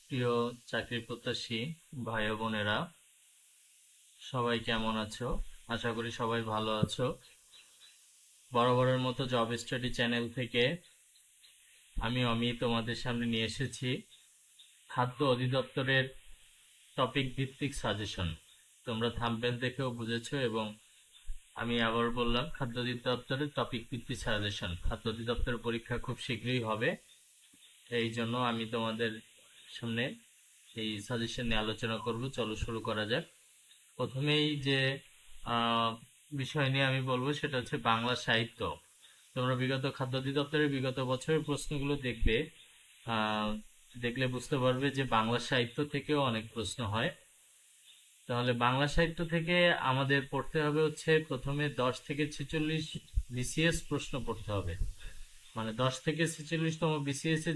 প্রিয় চাকরি প্রত্যাশী ভাই ও বোনেরা, সবাই কেমন আছো? আশা করি সবাই ভালো আছো। বরাবরের মতো জব স্টাডি চ্যানেল থেকে আমি অমিত তোমাদের সামনে নিয়ে এসেছি খাদ্য অধিদপ্তরের টপিক ভিত্তিক সাজেশন। তোমরা থাম্বনেল দেখেও বুঝেছো, এবং আমি আবার বললাম, খাদ্য অধিদপ্তরের টপিক ভিত্তিক সাজেশন। খাদ্য অধিদপ্তরের পরীক্ষা খুব শীঘ্রই হবে, এই জন্য আমি তোমাদের সামনে এই সাজেশন নিয়ে আলোচনা করব। চলো শুরু করা যাক। প্রথমেই যে আহ, বিষয় নিয়ে আমি বলবো সেটা হচ্ছে বাংলা সাহিত্য। তোমরা বিগত খাদ্য অধিদপ্তরের বিগত বছরের প্রশ্নগুলো দেখবে, আহ, দেখলে বুঝতে পারবে যে বাংলা সাহিত্য থেকেও অনেক প্রশ্ন হয়। তাহলে বাংলা সাহিত্য থেকে আমাদের পড়তে হবে হচ্ছে প্রথমে 10 থেকে 46 বিসিএস প্রশ্ন পড়তে হবে। মানে 10 থেকে 46তম বিসিএস এ